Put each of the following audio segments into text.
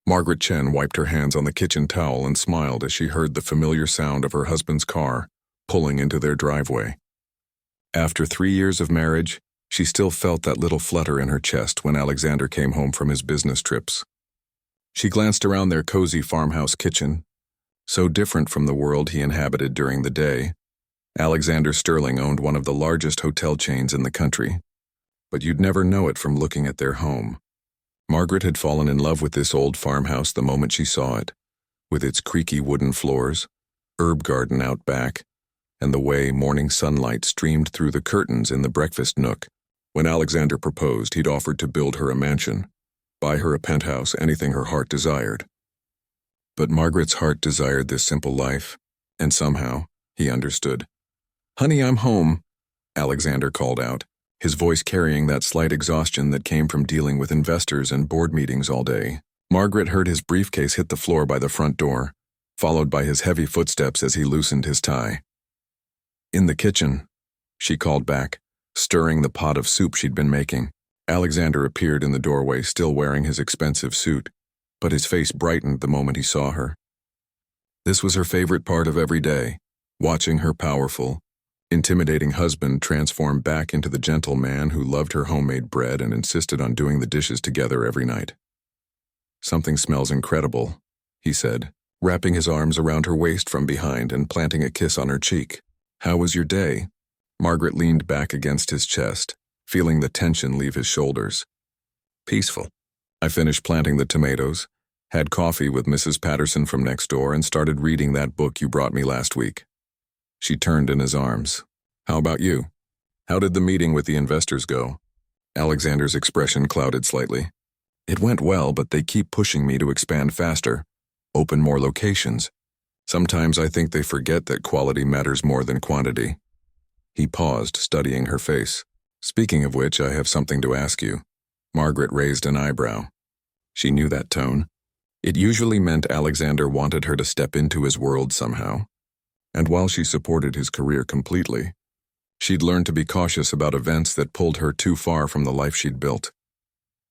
Margaret Chen wiped her hands on the kitchen towel and smiled as she heard the familiar sound of her husband's car pulling into their driveway. After 3 years of marriage, she still felt that little flutter in her chest when Alexander came home from his business trips. She glanced around their cozy farmhouse kitchen, so different from the world he inhabited during the day. Alexander Sterling owned one of the largest hotel chains in the country, but you'd never know it from looking at their home. Margaret had fallen in love with this old farmhouse the moment she saw it, with its creaky wooden floors, herb garden out back, and the way morning sunlight streamed through the curtains in the breakfast nook. When Alexander proposed, he'd offered to build her a mansion, buy her a penthouse, anything her heart desired. But Margaret's heart desired this simple life, and somehow, he understood. "Honey, I'm home," Alexander called out, his voice carrying that slight exhaustion that came from dealing with investors and board meetings all day. Margaret heard his briefcase hit the floor by the front door, followed by his heavy footsteps as he loosened his tie. "In the kitchen," she called back, stirring the pot of soup she'd been making. Alexander appeared in the doorway, still wearing his expensive suit, but his face brightened the moment he saw her. This was her favorite part of every day, watching her powerful, intimidating husband transform back into the gentle man who loved her homemade bread and insisted on doing the dishes together every night. "Something smells incredible," he said, wrapping his arms around her waist from behind and planting a kiss on her cheek. "How was your day?" Margaret leaned back against his chest, feeling the tension leave his shoulders. "Peaceful. I finished planting the tomatoes, had coffee with Mrs. Patterson from next door, and started reading that book you brought me last week." She turned in his arms. "How about you? How did the meeting with the investors go?" Alexander's expression clouded slightly. "It went well, but they keep pushing me to expand faster, open more locations. Sometimes I think they forget that quality matters more than quantity." He paused, studying her face. "Speaking of which, I have something to ask you." Margaret raised an eyebrow. She knew that tone. It usually meant Alexander wanted her to step into his world somehow. And while she supported his career completely, she'd learned to be cautious about events that pulled her too far from the life she'd built.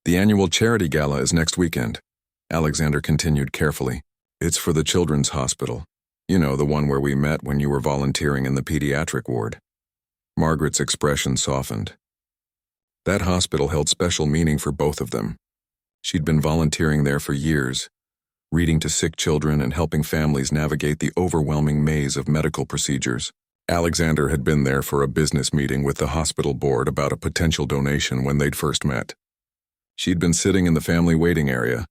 "The annual charity gala is next weekend," Alexander continued carefully. "It's for the children's hospital. You know, the one where we met when you were volunteering in the pediatric ward." Margaret's expression softened. That hospital held special meaning for both of them. She'd been volunteering there for years, reading to sick children and helping families navigate the overwhelming maze of medical procedures. Alexander had been there for a business meeting with the hospital board about a potential donation when they'd first met. She'd been sitting in the family waiting area,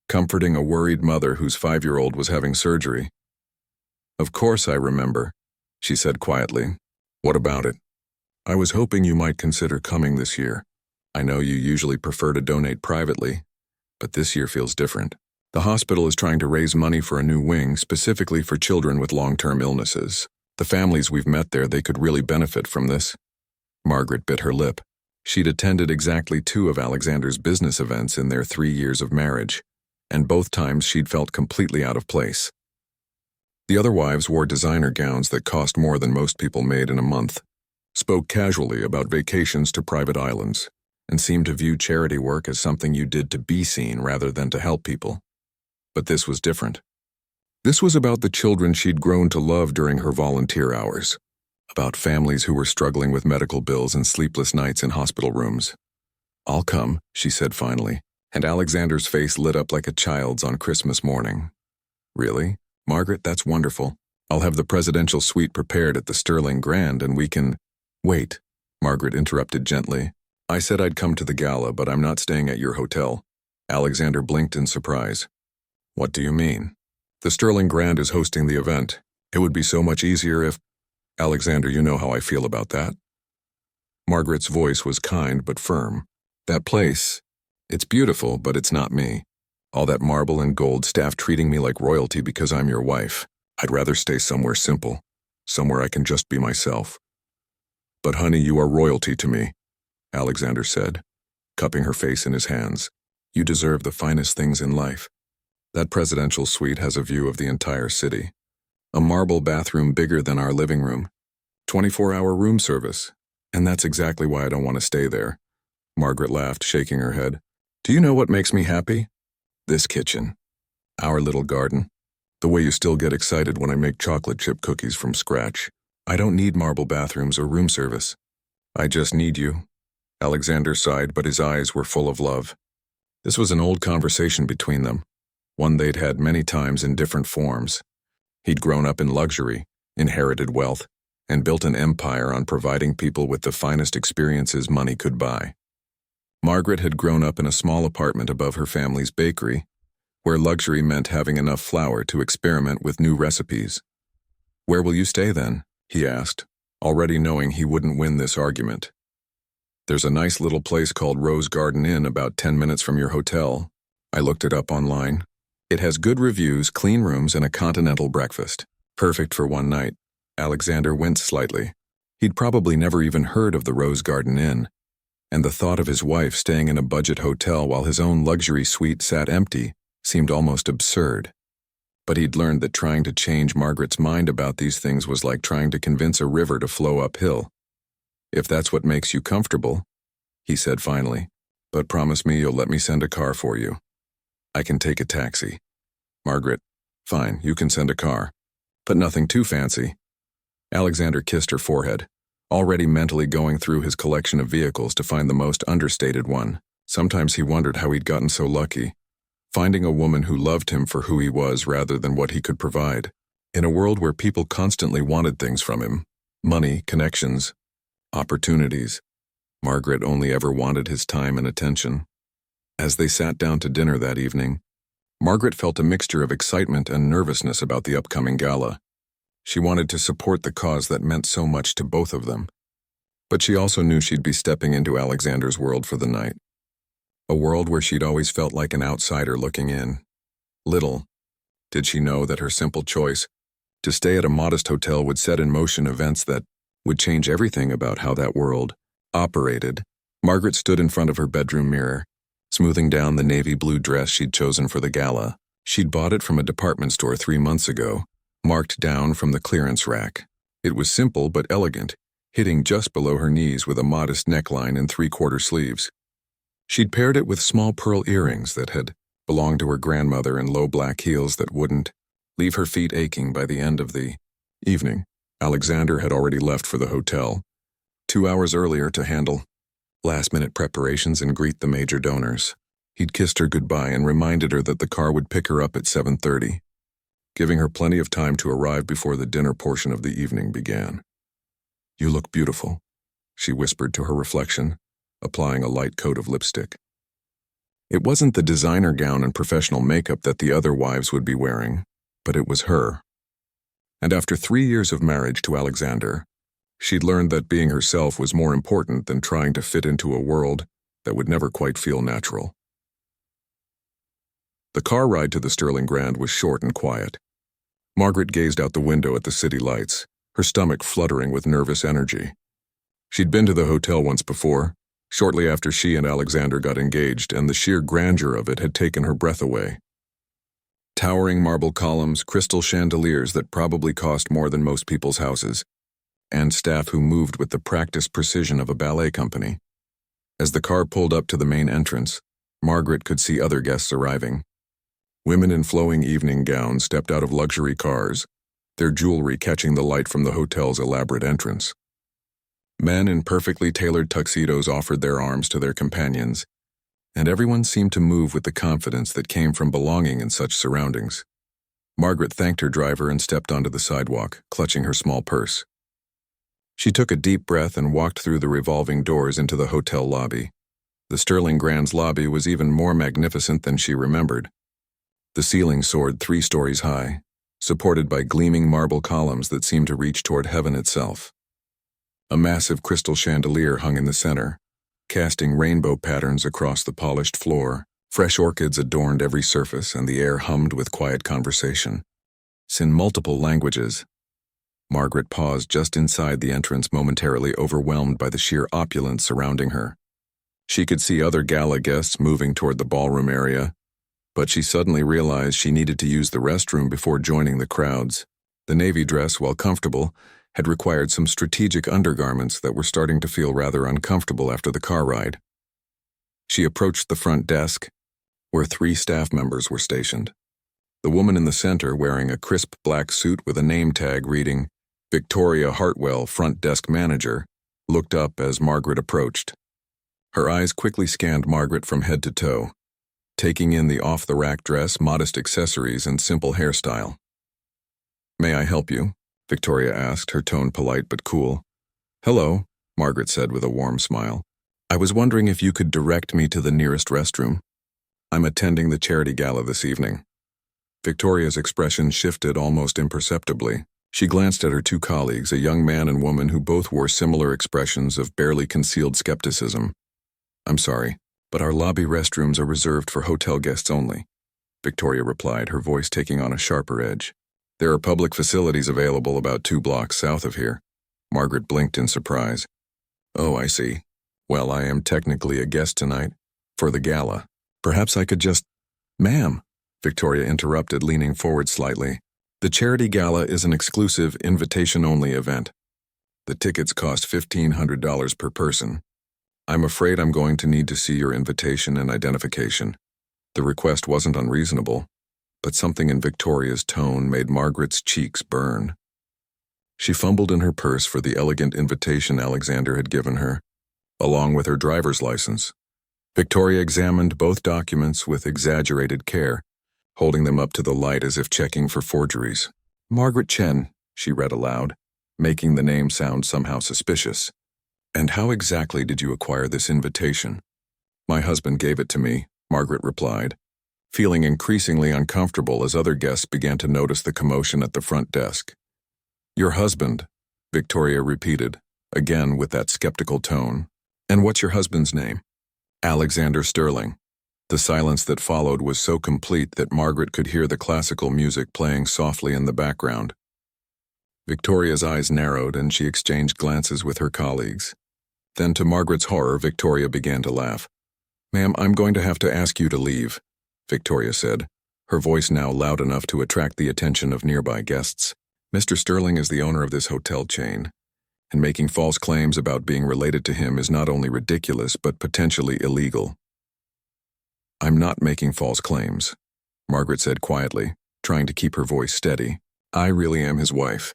comforting a worried mother whose 5-year-old was having surgery. "Of course I remember," she said quietly. "What about it?" "I was hoping you might consider coming this year. I know you usually prefer to donate privately, but this year feels different. The hospital is trying to raise money for a new wing specifically for children with long-term illnesses. The families we've met there, they could really benefit from this." Margaret bit her lip. She'd attended exactly 2 of Alexander's business events in their 3 years of marriage, and both times she'd felt completely out of place. The other wives wore designer gowns that cost more than most people made in a month, spoke casually about vacations to private islands, and seemed to view charity work as something you did to be seen rather than to help people. But this was different. This was about the children she'd grown to love during her volunteer hours, about families who were struggling with medical bills and sleepless nights in hospital rooms. "I'll come," she said finally, and Alexander's face lit up like a child's on Christmas morning. "Really? Margaret, that's wonderful. I'll have the presidential suite prepared at the Sterling Grand and we can—" "Wait," Margaret interrupted gently. "I said I'd come to the gala, but I'm not staying at your hotel." Alexander blinked in surprise. "What do you mean?" "The Sterling Grand is hosting the event. It would be so much easier if—" "Alexander, you know how I feel about that." Margaret's voice was kind but firm. "That place, it's beautiful, but it's not me. All that marble and gold staff treating me like royalty because I'm your wife. I'd rather stay somewhere simple, somewhere I can just be myself." "But honey, you are royalty to me," Alexander said, cupping her face in his hands. "You deserve the finest things in life. That presidential suite has a view of the entire city. A marble bathroom bigger than our living room. 24-hour room service. And that's exactly why I don't want to stay there." Margaret laughed, shaking her head. "Do you know what makes me happy? This kitchen. Our little garden. The way you still get excited when I make chocolate chip cookies from scratch. I don't need marble bathrooms or room service. I just need you. Alexander sighed, but his eyes were full of love. This was an old conversation between them, one they'd had many times in different forms. He'd grown up in luxury, inherited wealth, and built an empire on providing people with the finest experiences money could buy. Margaret had grown up in a small apartment above her family's bakery, where luxury meant having enough flour to experiment with new recipes. "Where will you stay then?" he asked, already knowing he wouldn't win this argument. "There's a nice little place called Rose Garden Inn about 10 minutes from your hotel. I looked it up online. It has good reviews, clean rooms, and a continental breakfast. Perfect for one night." Alexander winced slightly. He'd probably never even heard of the Rose Garden Inn, and the thought of his wife staying in a budget hotel while his own luxury suite sat empty seemed almost absurd. But he'd learned that trying to change Margaret's mind about these things was like trying to convince a river to flow uphill. "If that's what makes you comfortable," he said finally, "but promise me you'll let me send a car for you. I can take a taxi." Margaret, "Fine, you can send a car, but nothing too fancy." Alexander kissed her forehead, already mentally going through his collection of vehicles to find the most understated one. Sometimes he wondered how he'd gotten so lucky, finding a woman who loved him for who he was rather than what he could provide. In a world where people constantly wanted things from him, money, connections, opportunities, Margaret only ever wanted his time and attention. As they sat down to dinner that evening, Margaret felt a mixture of excitement and nervousness about the upcoming gala. She wanted to support the cause that meant so much to both of them, but she also knew she'd be stepping into Alexander's world for the night. A world where she'd always felt like an outsider looking in. Little did she know that her simple choice to stay at a modest hotel would set in motion events that would change everything about how that world operated. Margaret stood in front of her bedroom mirror, smoothing down the navy blue dress she'd chosen for the gala. She'd bought it from a department store 3 months ago, marked down from the clearance rack. It was simple but elegant, hitting just below her knees with a modest neckline and 3/4 sleeves. She'd paired it with small pearl earrings that had belonged to her grandmother and low black heels that wouldn't leave her feet aching by the end of the evening. Alexander had already left for the hotel 2 hours earlier to handle last-minute preparations and greet the major donors. He'd kissed her goodbye and reminded her that the car would pick her up at 7:30, giving her plenty of time to arrive before the dinner portion of the evening began. "You look beautiful," she whispered to her reflection, applying a light coat of lipstick. It wasn't the designer gown and professional makeup that the other wives would be wearing, but it was her. And after 3 years of marriage to Alexander, she'd learned that being herself was more important than trying to fit into a world that would never quite feel natural. The car ride to the Sterling Grand was short and quiet. Margaret gazed out the window at the city lights, her stomach fluttering with nervous energy. She'd been to the hotel once before, shortly after she and Alexander got engaged, and the sheer grandeur of it had taken her breath away. Towering marble columns, crystal chandeliers that probably cost more than most people's houses, and staff who moved with the practiced precision of a ballet company. As the car pulled up to the main entrance, Margaret could see other guests arriving. Women in flowing evening gowns stepped out of luxury cars, their jewelry catching the light from the hotel's elaborate entrance. Men in perfectly tailored tuxedos offered their arms to their companions, and everyone seemed to move with the confidence that came from belonging in such surroundings. Margaret thanked her driver and stepped onto the sidewalk, clutching her small purse. She took a deep breath and walked through the revolving doors into the hotel lobby. The Sterling Grand's lobby was even more magnificent than she remembered. The ceiling soared 3 stories high, supported by gleaming marble columns that seemed to reach toward heaven itself. A massive crystal chandelier hung in the center, casting rainbow patterns across the polished floor. Fresh orchids adorned every surface, and the air hummed with quiet conversation. In multiple languages. Margaret paused just inside the entrance, momentarily overwhelmed by the sheer opulence surrounding her. She could see other gala guests moving toward the ballroom area, but she suddenly realized she needed to use the restroom before joining the crowds. The navy dress, while comfortable, had required some strategic undergarments that were starting to feel rather uncomfortable after the car ride. She approached the front desk, where 3 staff members were stationed. The woman in the center, wearing a crisp black suit with a name tag reading, Victoria Hartwell, Front Desk Manager, looked up as Margaret approached. Her eyes quickly scanned Margaret from head to toe, taking in the off-the-rack dress, modest accessories, and simple hairstyle. "May I help you?" Victoria asked, her tone polite but cool. "Hello," Margaret said with a warm smile. "I was wondering if you could direct me to the nearest restroom. I'm attending the charity gala this evening." Victoria's expression shifted almost imperceptibly. She glanced at her two colleagues, a young man and woman who both wore similar expressions of barely concealed skepticism. "I'm sorry, but our lobby restrooms are reserved for hotel guests only," Victoria replied, her voice taking on a sharper edge. "There are public facilities available about 2 blocks south of here." Margaret blinked in surprise. "Oh, I see. Well, I am technically a guest tonight, for the gala. Perhaps I could just—" "Ma'am," Victoria interrupted, leaning forward slightly. "The charity gala is an exclusive, invitation-only event. The tickets cost $1,500 per person. I'm afraid I'm going to need to see your invitation and identification." The request wasn't unreasonable, but something in Victoria's tone made Margaret's cheeks burn. She fumbled in her purse for the elegant invitation Alexander had given her, along with her driver's license. Victoria examined both documents with exaggerated care, holding them up to the light as if checking for forgeries. "Margaret Chen," she read aloud, making the name sound somehow suspicious. "And how exactly did you acquire this invitation?" "My husband gave it to me," Margaret replied, feeling increasingly uncomfortable as other guests began to notice the commotion at the front desk. "Your husband," Victoria repeated, again with that skeptical tone. "And what's your husband's name?" "Alexander Sterling." The silence that followed was so complete that Margaret could hear the classical music playing softly in the background. Victoria's eyes narrowed and she exchanged glances with her colleagues. Then, to Margaret's horror, Victoria began to laugh. "Ma'am, I'm going to have to ask you to leave," Victoria said, her voice now loud enough to attract the attention of nearby guests. "Mr. Sterling is the owner of this hotel chain, and making false claims about being related to him is not only ridiculous but potentially illegal." "I'm not making false claims," Margaret said quietly, trying to keep her voice steady. "I really am his wife.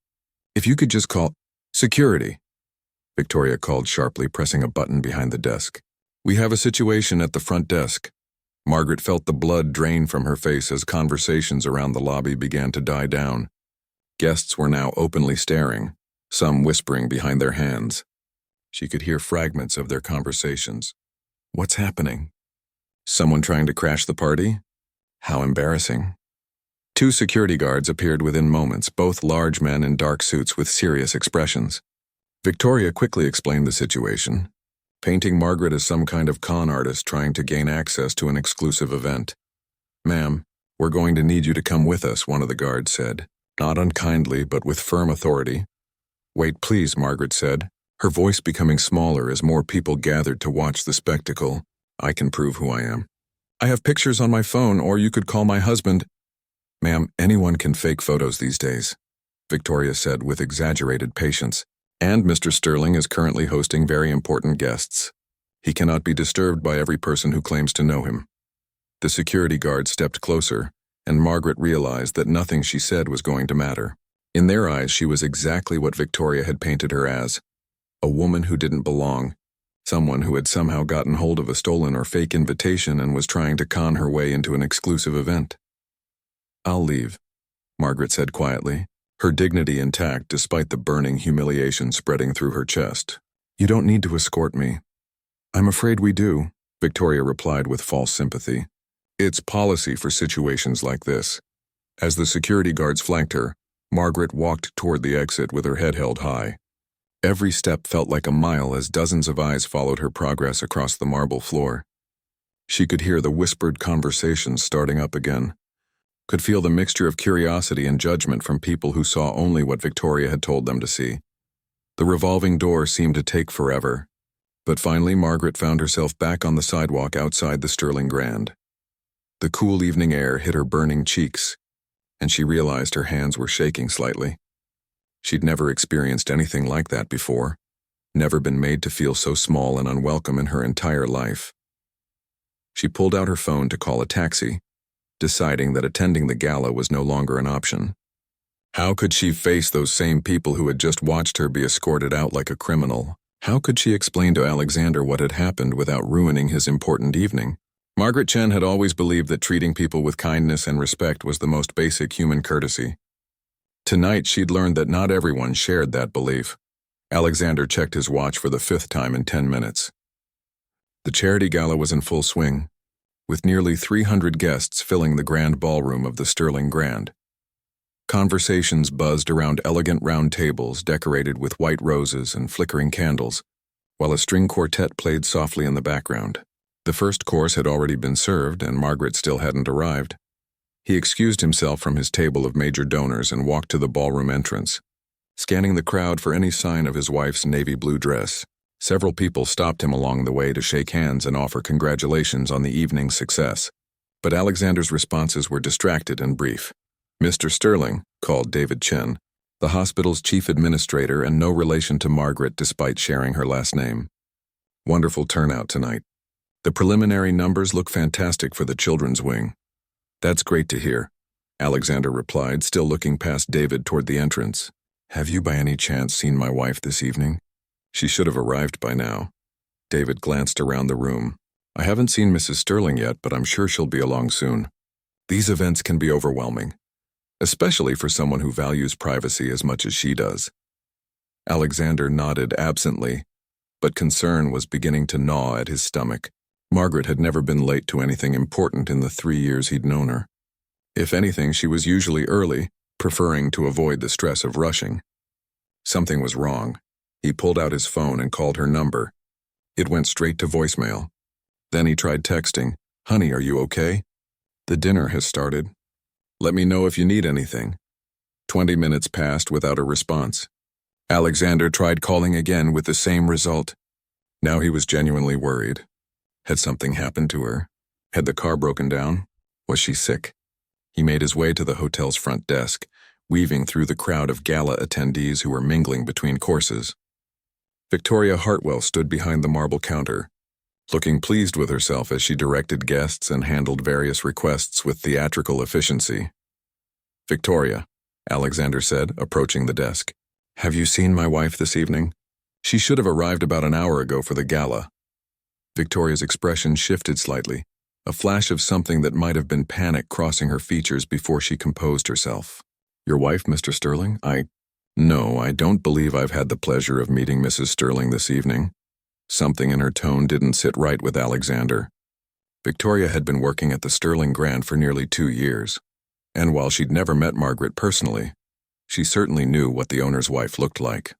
If you could just call—" "Security," Victoria called sharply, pressing a button behind the desk. "We have a situation at the front desk." Margaret felt the blood drain from her face as conversations around the lobby began to die down. Guests were now openly staring, some whispering behind their hands. She could hear fragments of their conversations. "What's happening? Someone trying to crash the party? How embarrassing." 2 security guards appeared within moments, both large men in dark suits with serious expressions. Victoria quickly explained the situation, painting Margaret as some kind of con artist trying to gain access to an exclusive event. "Ma'am, we're going to need you to come with us," one of the guards said, not unkindly but with firm authority. "Wait, please," Margaret said, her voice becoming smaller as more people gathered to watch the spectacle. "I can prove who I am. I have pictures on my phone, or you could call my husband." "Ma'am, anyone can fake photos these days," Victoria said with exaggerated patience. "And Mr. Sterling is currently hosting very important guests. He cannot be disturbed by every person who claims to know him." The security guard stepped closer, and Margaret realized that nothing she said was going to matter. In their eyes, she was exactly what Victoria had painted her as, a woman who didn't belong, someone who had somehow gotten hold of a stolen or fake invitation and was trying to con her way into an exclusive event. "I'll leave," Margaret said quietly, her dignity intact despite the burning humiliation spreading through her chest. "You don't need to escort me." "I'm afraid we do," Victoria replied with false sympathy. "It's policy for situations like this." As the security guards flanked her, Margaret walked toward the exit with her head held high. Every step felt like a mile as dozens of eyes followed her progress across the marble floor. She could hear the whispered conversations starting up again, could feel the mixture of curiosity and judgment from people who saw only what Victoria had told them to see. The revolving door seemed to take forever, but finally Margaret found herself back on the sidewalk outside the Sterling Grand. The cool evening air hit her burning cheeks, and she realized her hands were shaking slightly. She'd never experienced anything like that before, never been made to feel so small and unwelcome in her entire life. She pulled out her phone to call a taxi, deciding that attending the gala was no longer an option. How could she face those same people who had just watched her be escorted out like a criminal? How could she explain to Alexander what had happened without ruining his important evening? Margaret Chen had always believed that treating people with kindness and respect was the most basic human courtesy. Tonight, she'd learned that not everyone shared that belief. Alexander checked his watch for the 5th time in 10 minutes. The charity gala was in full swing, with nearly 300 guests filling the grand ballroom of the Sterling Grand. Conversations buzzed around elegant round tables decorated with white roses and flickering candles, while a string quartet played softly in the background. The first course had already been served, and Margaret still hadn't arrived. He excused himself from his table of major donors and walked to the ballroom entrance, scanning the crowd for any sign of his wife's navy blue dress. Several people stopped him along the way to shake hands and offer congratulations on the evening's success, but Alexander's responses were distracted and brief. "Mr. Sterling," called David Chen, the hospital's chief administrator and no relation to Margaret despite sharing her last name. "Wonderful turnout tonight. The preliminary numbers look fantastic for the children's wing." "That's great to hear," Alexander replied, still looking past David toward the entrance. "Have you by any chance seen my wife this evening? She should have arrived by now." David glanced around the room. "I haven't seen Mrs. Sterling yet, but I'm sure she'll be along soon." These events can be overwhelming, especially for someone who values privacy as much as she does. Alexander nodded absently, but concern was beginning to gnaw at his stomach. Margaret had never been late to anything important in the 3 years he'd known her. If anything, she was usually early, preferring to avoid the stress of rushing. Something was wrong. He pulled out his phone and called her number. It went straight to voicemail. Then he tried texting, "Honey, are you okay? The dinner has started. Let me know if you need anything." 20 minutes passed without a response. Alexander tried calling again with the same result. Now he was genuinely worried. Had something happened to her? Had the car broken down? Was she sick? He made his way to the hotel's front desk, weaving through the crowd of gala attendees who were mingling between courses. Victoria Hartwell stood behind the marble counter, looking pleased with herself as she directed guests and handled various requests with theatrical efficiency. "Victoria," Alexander said, approaching the desk. "Have you seen my wife this evening? She should have arrived about an hour ago for the gala." Victoria's expression shifted slightly, a flash of something that might have been panic crossing her features before she composed herself. "Your wife, Mr. Sterling? No, I don't believe I've had the pleasure of meeting Mrs. Sterling this evening." Something in her tone didn't sit right with Alexander. Victoria had been working at the Sterling Grand for nearly 2 years, and while she'd never met Margaret personally, she certainly knew what the owner's wife looked like.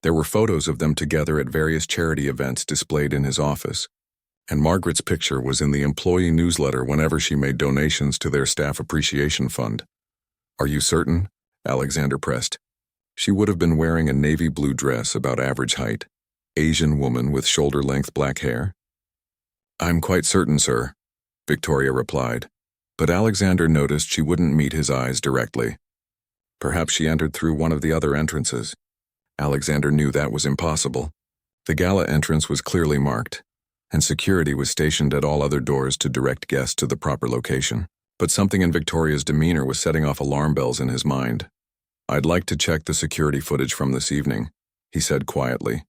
There were photos of them together at various charity events displayed in his office, and Margaret's picture was in the employee newsletter whenever she made donations to their staff appreciation fund. "Are you certain?" Alexander pressed. She would have been wearing a navy blue dress about average height, Asian woman with shoulder-length black hair. "I'm quite certain, sir," Victoria replied, but Alexander noticed she wouldn't meet his eyes directly. Perhaps she entered through one of the other entrances. Alexander knew that was impossible. The gala entrance was clearly marked, and security was stationed at all other doors to direct guests to the proper location. But something in Victoria's demeanor was setting off alarm bells in his mind. "I'd like to check the security footage from this evening," he said quietly.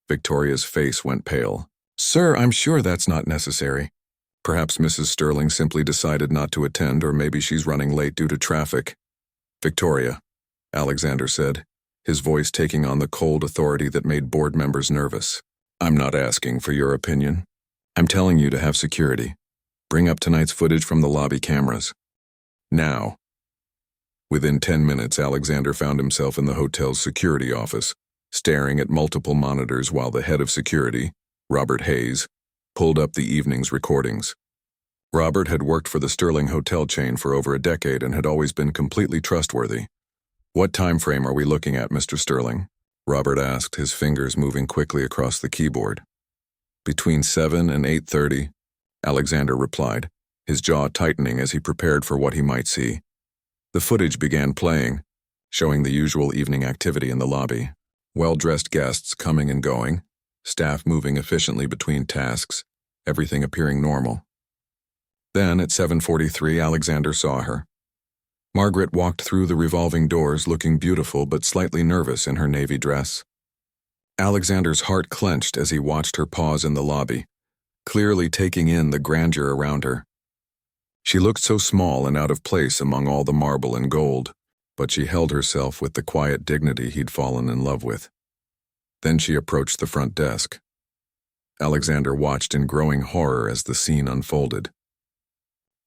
Victoria's face went pale. "Sir, I'm sure that's not necessary." Perhaps Mrs. Sterling simply decided not to attend, or maybe she's running late due to traffic. "Victoria," Alexander said, his voice taking on the cold authority that made board members nervous. "I'm not asking for your opinion. I'm telling you to have security. Bring up tonight's footage from the lobby cameras. Now." Within 10 minutes, Alexander found himself in the hotel's security office, staring at multiple monitors while the head of security, Robert Hayes, pulled up the evening's recordings. Robert had worked for the Sterling hotel chain for over a decade and had always been completely trustworthy. "What time frame are we looking at, Mr. Sterling?" Robert asked, his fingers moving quickly across the keyboard. "Between 7 and 8:30, Alexander replied, his jaw tightening as he prepared for what he might see. The footage began playing, showing the usual evening activity in the lobby. Well-dressed guests coming and going, staff moving efficiently between tasks, everything appearing normal. Then, at 7:43, Alexander saw her. Margaret walked through the revolving doors looking beautiful but slightly nervous in her navy dress. Alexander's heart clenched as he watched her pause in the lobby, clearly taking in the grandeur around her. She looked so small and out of place among all the marble and gold, but she held herself with the quiet dignity he'd fallen in love with. Then she approached the front desk. Alexander watched in growing horror as the scene unfolded.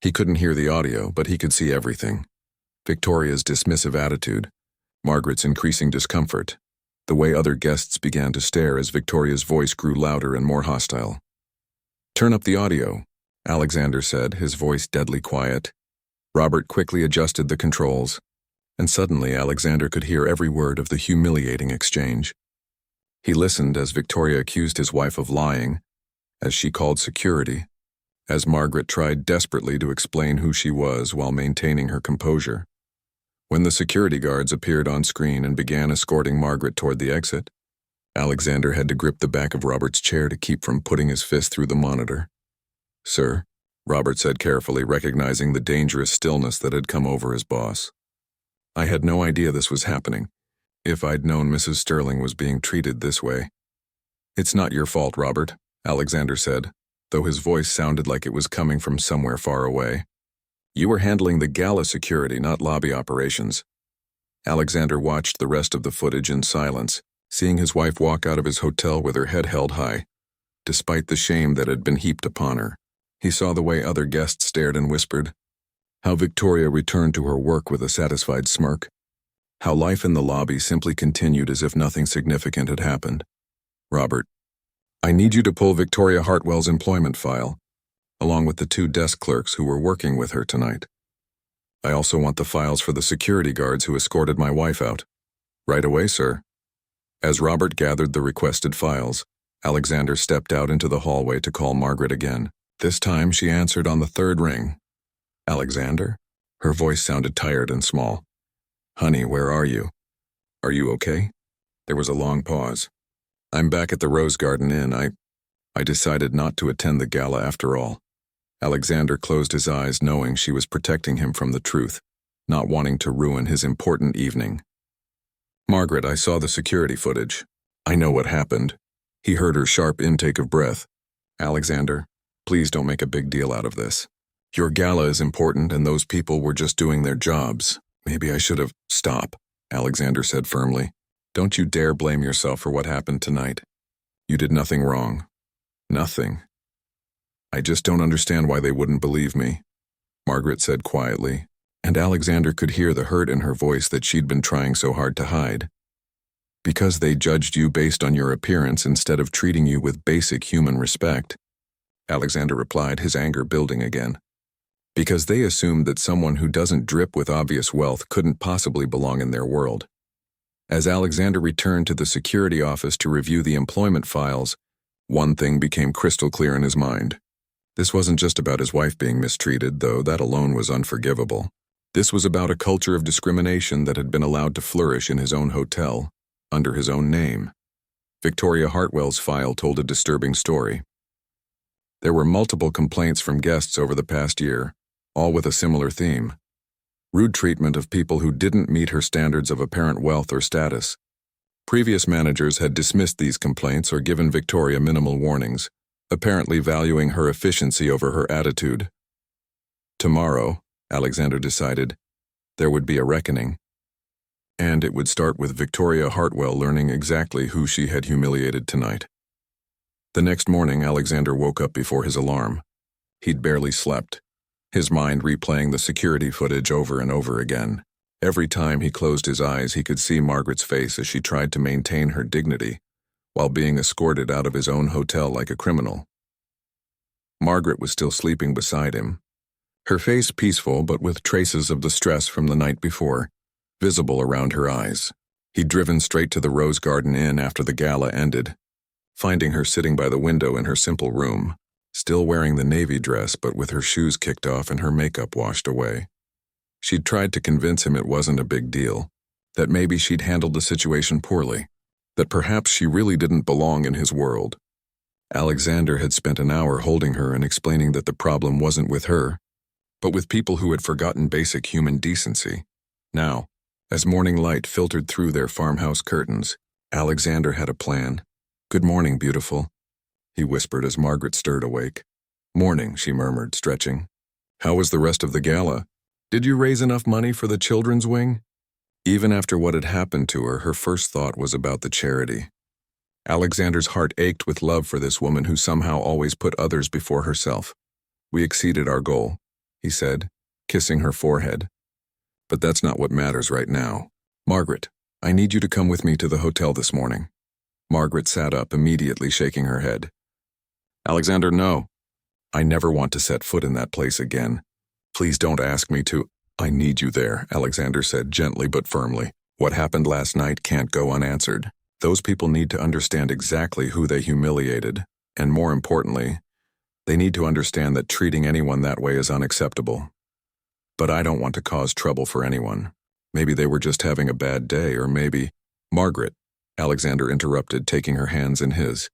He couldn't hear the audio, but he could see everything. Victoria's dismissive attitude, Margaret's increasing discomfort, the way other guests began to stare as Victoria's voice grew louder and more hostile. "Turn up the audio," Alexander said, his voice deadly quiet. Robert quickly adjusted the controls, and suddenly Alexander could hear every word of the humiliating exchange. He listened as Victoria accused his wife of lying, as she called security, as Margaret tried desperately to explain who she was while maintaining her composure. When the security guards appeared on screen and began escorting Margaret toward the exit, Alexander had to grip the back of Robert's chair to keep from putting his fist through the monitor. "Sir," Robert said carefully, recognizing the dangerous stillness that had come over his boss. "I had no idea this was happening. If I'd known Mrs. Sterling was being treated this way." "It's not your fault, Robert," Alexander said, though his voice sounded like it was coming from somewhere far away. "You were handling the gala security, not lobby operations." Alexander watched the rest of the footage in silence, seeing his wife walk out of his hotel with her head held high. Despite the shame that had been heaped upon her, he saw the way other guests stared and whispered, how Victoria returned to her work with a satisfied smirk, how life in the lobby simply continued as if nothing significant had happened. "Robert, I need you to pull Victoria Hartwell's employment file, along with the 2 desk clerks who were working with her tonight. I also want the files for the security guards who escorted my wife out." "Right away, sir." As Robert gathered the requested files, Alexander stepped out into the hallway to call Margaret again. This time she answered on the 3rd ring. "Alexander?" Her voice sounded tired and small. "Honey, where are you? Are you okay?" There was a long pause. "I'm back at the Rose Garden Inn. I decided not to attend the gala after all." Alexander closed his eyes, knowing she was protecting him from the truth, not wanting to ruin his important evening. "Margaret, I saw the security footage. I know what happened." He heard her sharp intake of breath. "Alexander, please don't make a big deal out of this. Your gala is important and those people were just doing their jobs. Maybe I should have—" "Stop," Alexander said firmly. "Don't you dare blame yourself for what happened tonight. You did nothing wrong. Nothing. I just don't understand why they wouldn't believe me," Margaret said quietly, and Alexander could hear the hurt in her voice that she'd been trying so hard to hide. "Because they judged you based on your appearance instead of treating you with basic human respect," Alexander replied, his anger building again. "Because they assumed that someone who doesn't drip with obvious wealth couldn't possibly belong in their world." As Alexander returned to the security office to review the employment files, one thing became crystal clear in his mind. This wasn't just about his wife being mistreated, though that alone was unforgivable. This was about a culture of discrimination that had been allowed to flourish in his own hotel, under his own name. Victoria Hartwell's file told a disturbing story. There were multiple complaints from guests over the past year, all with a similar theme: rude treatment of people who didn't meet her standards of apparent wealth or status. Previous managers had dismissed these complaints or given Victoria minimal warnings, apparently valuing her efficiency over her attitude. Tomorrow, Alexander decided, there would be a reckoning. And it would start with Victoria Hartwell learning exactly who she had humiliated tonight. The next morning, Alexander woke up before his alarm. He'd barely slept, his mind replaying the security footage over and over again. Every time he closed his eyes, he could see Margaret's face as she tried to maintain her dignity, while being escorted out of his own hotel like a criminal. Margaret was still sleeping beside him, her face peaceful but with traces of the stress from the night before, visible around her eyes. He'd driven straight to the Rose Garden Inn after the gala ended, finding her sitting by the window in her simple room, still wearing the navy dress but with her shoes kicked off and her makeup washed away. She'd tried to convince him it wasn't a big deal, that maybe she'd handled the situation poorly, that perhaps she really didn't belong in his world. Alexander had spent an hour holding her and explaining that the problem wasn't with her, but with people who had forgotten basic human decency. Now, as morning light filtered through their farmhouse curtains, Alexander had a plan. "Good morning, beautiful," he whispered as Margaret stirred awake. "Morning," she murmured, stretching. "How was the rest of the gala? Did you raise enough money for the children's wing?" Even after what had happened to her, her first thought was about the charity. Alexander's heart ached with love for this woman who somehow always put others before herself. "We exceeded our goal," he said, kissing her forehead. "But that's not what matters right now. Margaret, I need you to come with me to the hotel this morning." Margaret sat up, immediately shaking her head. "Alexander, no. I never want to set foot in that place again. Please don't ask me to." "I need you there," Alexander said gently but firmly. "What happened last night can't go unanswered. Those people need to understand exactly who they humiliated, and more importantly, they need to understand that treating anyone that way is unacceptable. But I don't want to cause trouble for anyone. Maybe they were just having a bad day, or maybe—" "Margaret," Alexander interrupted, taking her hands in his.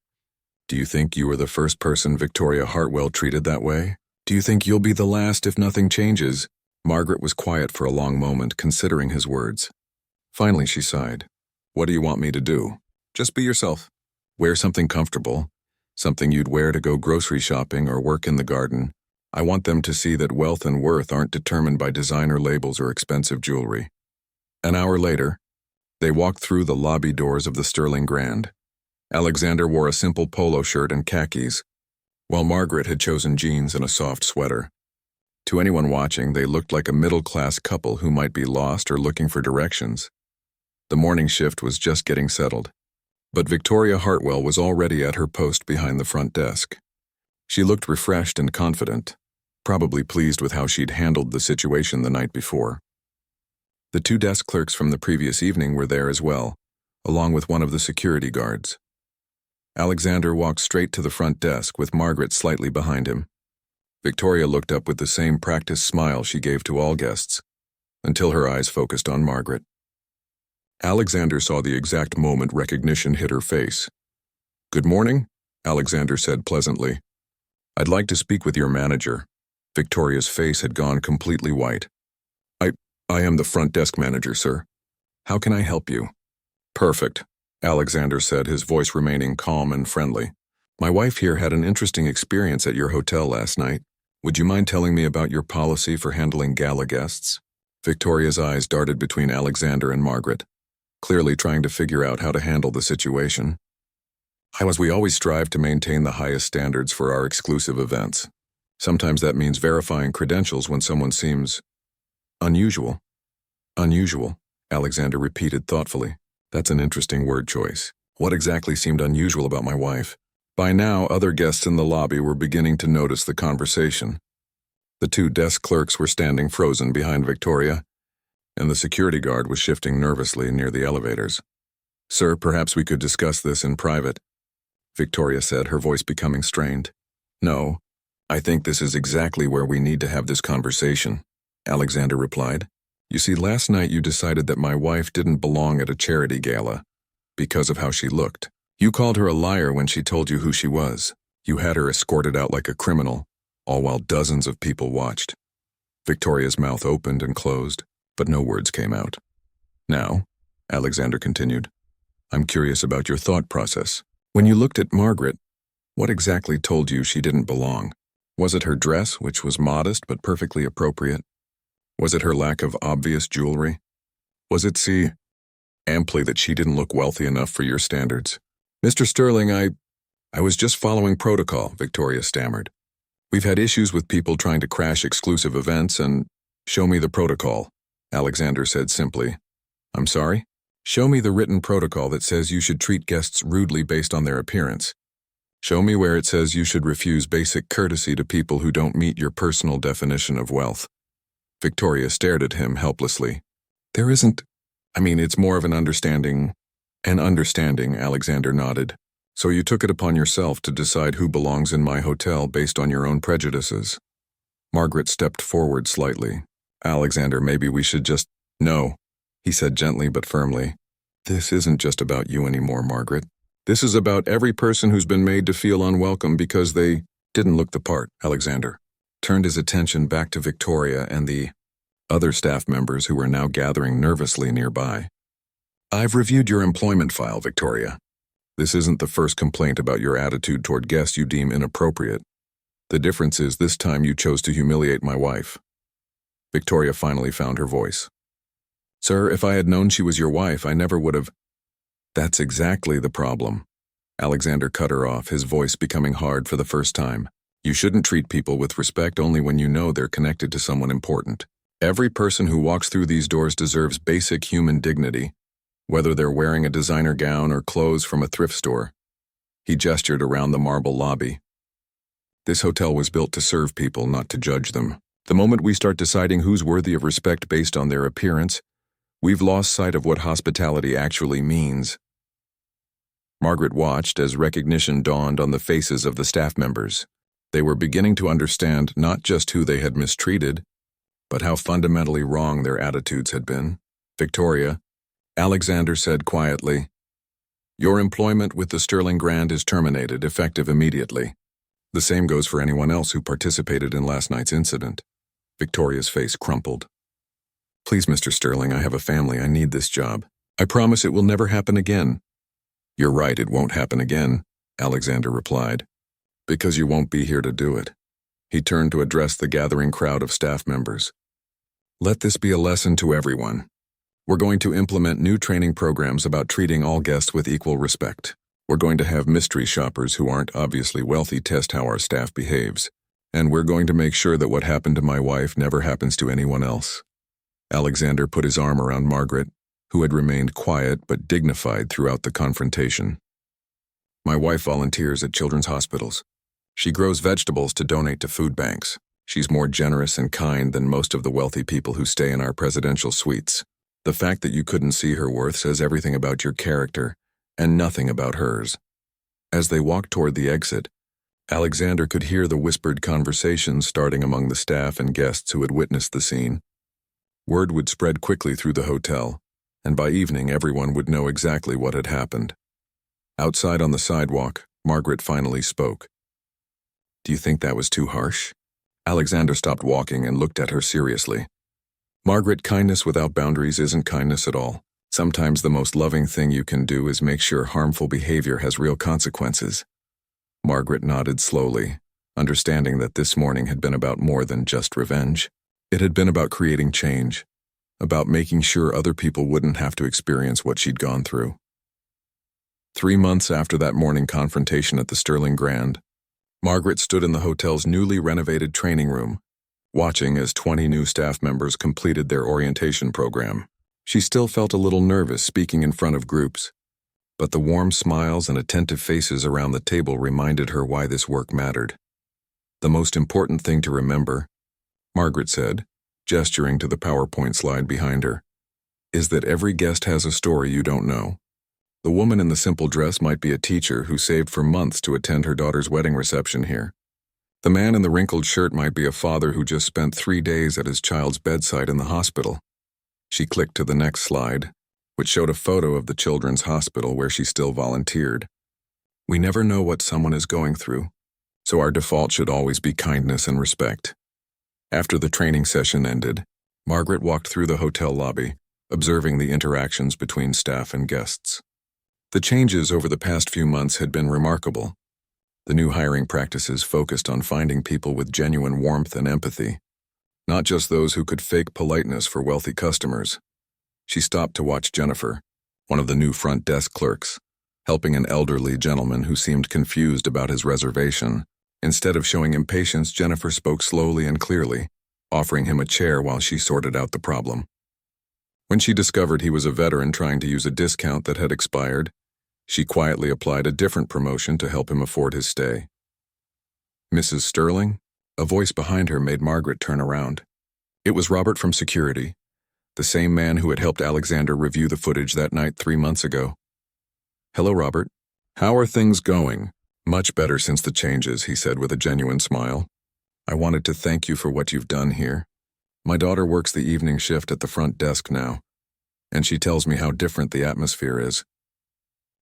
"Do you think you were the first person Victoria Hartwell treated that way? Do you think you'll be the last if nothing changes?" Margaret was quiet for a long moment, considering his words. Finally, she sighed. "What do you want me to do?" "Just be yourself. Wear something comfortable, something you'd wear to go grocery shopping or work in the garden. I want them to see that wealth and worth aren't determined by designer labels or expensive jewelry." An hour later, they walked through the lobby doors of the Sterling Grand. Alexander wore a simple polo shirt and khakis, while Margaret had chosen jeans and a soft sweater. To anyone watching, they looked like a middle-class couple who might be lost or looking for directions. The morning shift was just getting settled, but Victoria Hartwell was already at her post behind the front desk. She looked refreshed and confident, probably pleased with how she'd handled the situation the night before. The two desk clerks from the previous evening were there as well, along with one of the security guards. Alexander walked straight to the front desk with Margaret slightly behind him. Victoria looked up with the same practiced smile she gave to all guests, until her eyes focused on Margaret. Alexander saw the exact moment recognition hit her face. "Good morning," Alexander said pleasantly. "I'd like to speak with your manager." Victoria's face had gone completely white. I am the front desk manager, sir. How can I help you?" "Perfect," Alexander said, his voice remaining calm and friendly. "My wife here had an interesting experience at your hotel last night. Would you mind telling me about your policy for handling gala guests?" Victoria's eyes darted between Alexander and Margaret, clearly trying to figure out how to handle the situation. We always strive to maintain the highest standards for our exclusive events. Sometimes that means verifying credentials when someone seems unusual." "Unusual," Alexander repeated thoughtfully. "That's an interesting word choice. What exactly seemed unusual about my wife?" By now, other guests in the lobby were beginning to notice the conversation. The two desk clerks were standing frozen behind Victoria, and the security guard was shifting nervously near the elevators. "Sir, perhaps we could discuss this in private," Victoria said, her voice becoming strained. "No, I think this is exactly where we need to have this conversation," Alexander replied. "You see, last night you decided that my wife didn't belong at a charity gala because of how she looked. You called her a liar when she told you who she was. You had her escorted out like a criminal, all while dozens of people watched." Victoria's mouth opened and closed, but no words came out. "Now," Alexander continued, "I'm curious about your thought process. When you looked at Margaret, what exactly told you she didn't belong? Was it her dress, which was modest but perfectly appropriate? Was it her lack of obvious jewelry? Was it amply that she didn't look wealthy enough for your standards?" "Mr. Sterling, I was just following protocol," Victoria stammered. "We've had issues with people trying to crash exclusive events and—" "Show me the protocol," Alexander said simply. "I'm sorry?" "Show me the written protocol that says you should treat guests rudely based on their appearance. Show me where it says you should refuse basic courtesy to people who don't meet your personal definition of wealth." Victoria stared at him helplessly. "There isn't. It's more of an understanding." "An understanding," Alexander nodded. "So you took it upon yourself to decide who belongs in my hotel based on your own prejudices." Margaret stepped forward slightly. "Alexander, maybe we should just—" "No," he said gently but firmly. "This isn't just about you anymore, Margaret. This is about every person who's been made to feel unwelcome because they didn't look the part. Alexander turned his attention back to Victoria and the other staff members who were now gathering nervously nearby. I've reviewed your employment file, Victoria. This isn't the first complaint about your attitude toward guests you deem inappropriate. The difference is this time you chose to humiliate my wife. Victoria finally found her voice. Sir, if I had known she was your wife, I never would have. That's exactly the problem. Alexander cut her off, his voice becoming hard for the first time. You shouldn't treat people with respect only when you know they're connected to someone important. Every person who walks through these doors deserves basic human dignity, whether they're wearing a designer gown or clothes from a thrift store. He gestured around the marble lobby. This hotel was built to serve people, not to judge them. The moment we start deciding who's worthy of respect based on their appearance, we've lost sight of what hospitality actually means. Margaret watched as recognition dawned on the faces of the staff members. They were beginning to understand not just who they had mistreated, but how fundamentally wrong their attitudes had been. Victoria, Alexander said quietly, your employment with the Sterling Grand is terminated, effective immediately. The same goes for anyone else who participated in last night's incident. Victoria's face crumpled. Please, Mr. Sterling, I have a family. I need this job. I promise it will never happen again. You're right, it won't happen again, Alexander replied, because you won't be here to do it. He turned to address the gathering crowd of staff members. Let this be a lesson to everyone. We're going to implement new training programs about treating all guests with equal respect. We're going to have mystery shoppers who aren't obviously wealthy test how our staff behaves. And we're going to make sure that what happened to my wife never happens to anyone else. Alexander put his arm around Margaret, who had remained quiet but dignified throughout the confrontation. My wife volunteers at children's hospitals. She grows vegetables to donate to food banks. She's more generous and kind than most of the wealthy people who stay in our presidential suites. The fact that you couldn't see her worth says everything about your character, and nothing about hers. As they walked toward the exit, Alexander could hear the whispered conversations starting among the staff and guests who had witnessed the scene. Word would spread quickly through the hotel, and by evening everyone would know exactly what had happened. Outside on the sidewalk, Margaret finally spoke. Do you think that was too harsh? Alexander stopped walking and looked at her seriously. Margaret, kindness without boundaries isn't kindness at all. Sometimes the most loving thing you can do is make sure harmful behavior has real consequences. Margaret nodded slowly, understanding that this morning had been about more than just revenge. It had been about creating change, about making sure other people wouldn't have to experience what she'd gone through. 3 months after that morning confrontation at the Sterling Grand, Margaret stood in the hotel's newly renovated training room, watching as 20 new staff members completed their orientation program. She still felt a little nervous speaking in front of groups, but the warm smiles and attentive faces around the table reminded her why this work mattered. The most important thing to remember, Margaret said, gesturing to the PowerPoint slide behind her, is that every guest has a story you don't know. The woman in the simple dress might be a teacher who saved for months to attend her daughter's wedding reception here. The man in the wrinkled shirt might be a father who just spent 3 days at his child's bedside in the hospital. She clicked to the next slide, which showed a photo of the children's hospital where she still volunteered. We never know what someone is going through, so our default should always be kindness and respect. After the training session ended, Margaret walked through the hotel lobby, observing the interactions between staff and guests. The changes over the past few months had been remarkable. The new hiring practices focused on finding people with genuine warmth and empathy, not just those who could fake politeness for wealthy customers. She stopped to watch Jennifer, one of the new front desk clerks, helping an elderly gentleman who seemed confused about his reservation. Instead of showing impatience, Jennifer spoke slowly and clearly, offering him a chair while she sorted out the problem. When she discovered he was a veteran trying to use a discount that had expired, she quietly applied a different promotion to help him afford his stay. Mrs. Sterling? A voice behind her made Margaret turn around. It was Robert from security, the same man who had helped Alexander review the footage that night 3 months ago. Hello, Robert. How are things going? Much better since the changes, he said with a genuine smile. I wanted to thank you for what you've done here. My daughter works the evening shift at the front desk now, and she tells me how different the atmosphere is.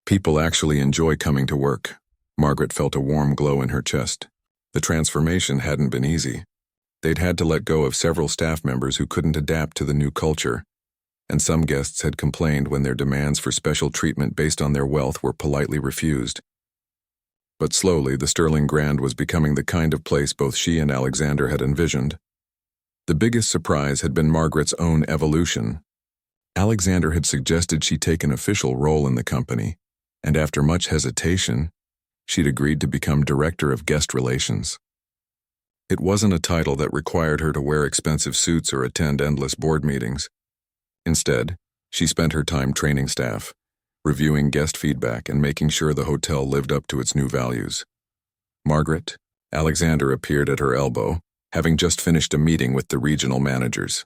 People actually enjoy coming to work. Margaret felt a warm glow in her chest. The transformation hadn't been easy. They'd had to let go of several staff members who couldn't adapt to the new culture, and some guests had complained when their demands for special treatment based on their wealth were politely refused. But slowly, the Sterling Grand was becoming the kind of place both she and Alexander had envisioned. The biggest surprise had been Margaret's own evolution. Alexander had suggested she take an official role in the company, and after much hesitation, she'd agreed to become Director of Guest Relations. It wasn't a title that required her to wear expensive suits or attend endless board meetings. Instead, she spent her time training staff, reviewing guest feedback, and making sure the hotel lived up to its new values. Margaret, Alexander appeared at her elbow, having just finished a meeting with the regional managers.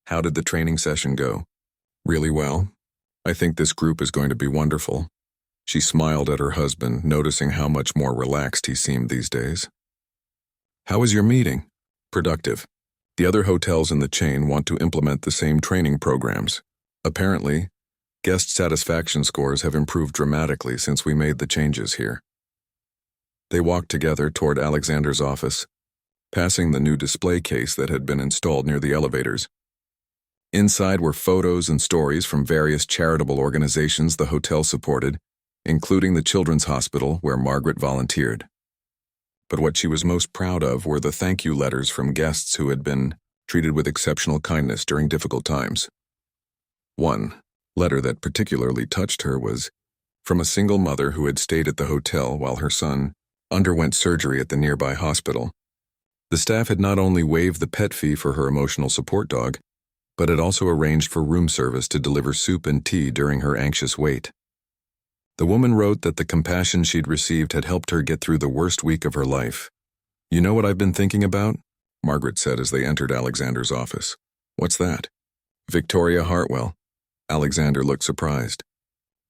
How did the training session go? Really well. I think this group is going to be wonderful. She smiled at her husband, noticing how much more relaxed he seemed these days. How was your meeting? Productive. The other hotels in the chain want to implement the same training programs. Apparently, guest satisfaction scores have improved dramatically since we made the changes here. They walked together toward Alexander's office, passing the new display case that had been installed near the elevators. Inside were photos and stories from various charitable organizations the hotel supported, including the Children's Hospital where Margaret volunteered. But what she was most proud of were the thank you letters from guests who had been treated with exceptional kindness during difficult times. One letter that particularly touched her was from a single mother who had stayed at the hotel while her son underwent surgery at the nearby hospital. The staff had not only waived the pet fee for her emotional support dog, but had also arranged for room service to deliver soup and tea during her anxious wait. The woman wrote that the compassion she'd received had helped her get through the worst week of her life. "You know what I've been thinking about?" Margaret said as they entered Alexander's office. "What's that?" "Victoria Hartwell." Alexander looked surprised.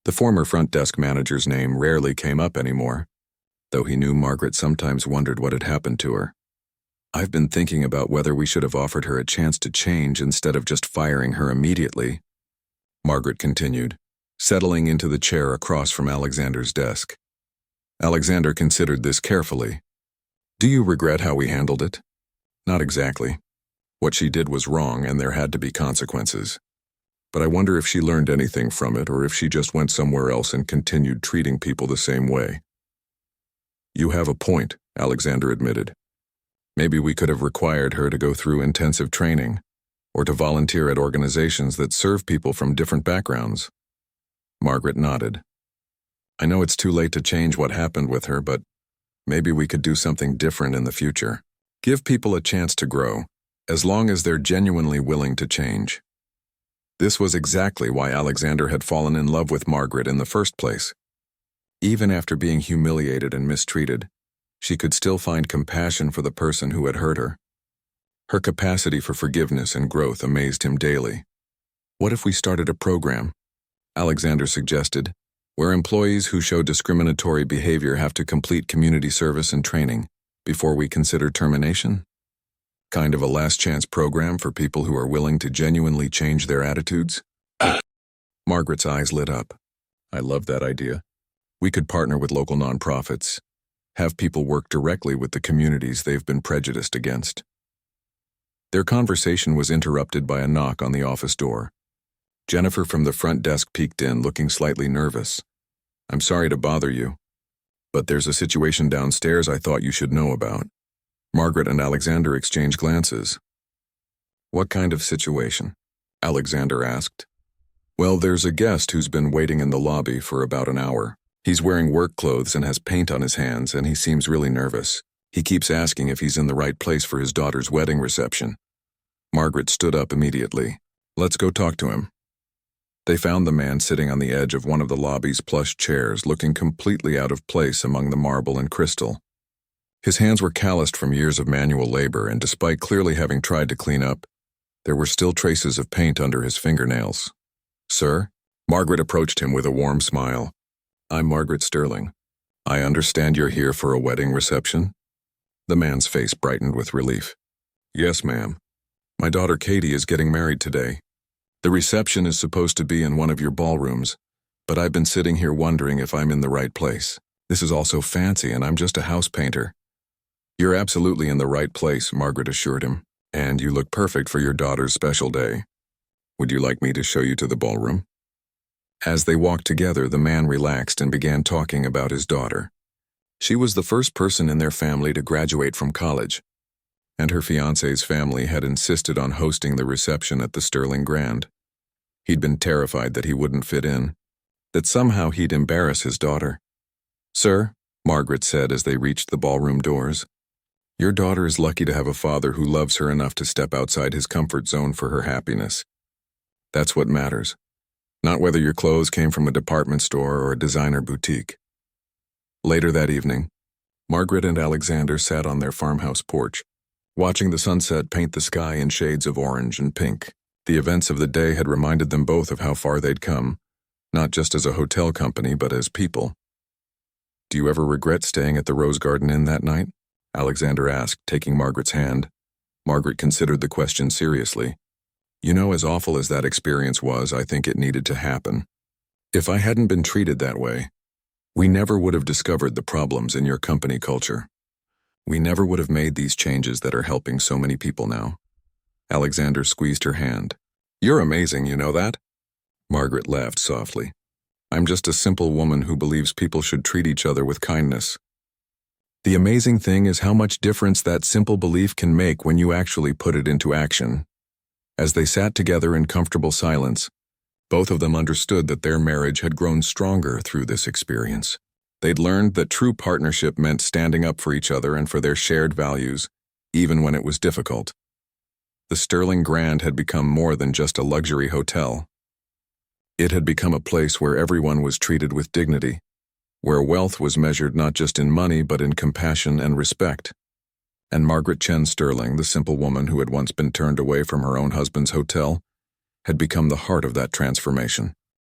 The former front desk manager's name rarely came up anymore, though he knew Margaret sometimes wondered what had happened to her. "I've been thinking about whether we should have offered her a chance to change instead of just firing her immediately," Margaret continued, settling into the chair across from Alexander's desk. Alexander considered this carefully. "Do you regret how we handled it?" "Not exactly. What she did was wrong and there had to be consequences. But I wonder if she learned anything from it or if she just went somewhere else and continued treating people the same way." "You have a point," Alexander admitted. "Maybe we could have required her to go through intensive training or to volunteer at organizations that serve people from different backgrounds." Margaret nodded. "I know it's too late to change what happened with her, but maybe we could do something different in the future. Give people a chance to grow, as long as they're genuinely willing to change." This was exactly why Alexander had fallen in love with Margaret in the first place. Even after being humiliated and mistreated, she could still find compassion for the person who had hurt her. Her capacity for forgiveness and growth amazed him daily. "What if we started a program?" Alexander suggested, "where employees who show discriminatory behavior have to complete community service and training before we consider termination? Kind of a last chance program for people who are willing to genuinely change their attitudes?" Margaret's eyes lit up. "I love that idea. We could partner with local nonprofits, have people work directly with the communities they've been prejudiced against." Their conversation was interrupted by a knock on the office door. Jennifer from the front desk peeked in, looking slightly nervous. "I'm sorry to bother you, but there's a situation downstairs I thought you should know about." Margaret and Alexander exchanged glances. "What kind of situation?" Alexander asked. "Well, there's a guest who's been waiting in the lobby for about an hour. He's wearing work clothes and has paint on his hands, and he seems really nervous. He keeps asking if he's in the right place for his daughter's wedding reception." Margaret stood up immediately. "Let's go talk to him." They found the man sitting on the edge of one of the lobby's plush chairs, looking completely out of place among the marble and crystal. His hands were calloused from years of manual labor, and despite clearly having tried to clean up, there were still traces of paint under his fingernails. "Sir?" Margaret approached him with a warm smile. "I'm Margaret Sterling. I understand you're here for a wedding reception?" The man's face brightened with relief. "Yes, ma'am. My daughter Katie is getting married today. The reception is supposed to be in one of your ballrooms, but I've been sitting here wondering if I'm in the right place. This is all so fancy and I'm just a house painter. You're absolutely in the right place, Margaret assured him, and you look perfect for your daughter's special day. Would you like me to show you to the ballroom? As they walked together, the man relaxed and began talking about his daughter. She was the first person in their family to graduate from college, and her fiancé's family had insisted on hosting the reception at the Sterling Grand. He'd been terrified that he wouldn't fit in, that somehow he'd embarrass his daughter. "Sir," Margaret said as they reached the ballroom doors, "your daughter is lucky to have a father who loves her enough to step outside his comfort zone for her happiness. That's what matters, not whether your clothes came from a department store or a designer boutique." Later that evening, Margaret and Alexander sat on their farmhouse porch, watching the sunset paint the sky in shades of orange and pink. The events of the day had reminded them both of how far they'd come, not just as a hotel company, but as people. "Do you ever regret staying at the Rose Garden Inn that night?" Alexander asked, taking Margaret's hand. Margaret considered the question seriously. "You know, as awful as that experience was, I think it needed to happen. If I hadn't been treated that way, we never would have discovered the problems in your company culture. We never would have made these changes that are helping so many people now." Alexander squeezed her hand. "You're amazing, you know that?" Margaret laughed softly. "I'm just a simple woman who believes people should treat each other with kindness. The amazing thing is how much difference that simple belief can make when you actually put it into action." As they sat together in comfortable silence, both of them understood that their marriage had grown stronger through this experience. They'd learned that true partnership meant standing up for each other and for their shared values, even when it was difficult. The Sterling Grand had become more than just a luxury hotel. It had become a place where everyone was treated with dignity, where wealth was measured not just in money but in compassion and respect. And Margaret Chen Sterling, the simple woman who had once been turned away from her own husband's hotel, had become the heart of that transformation.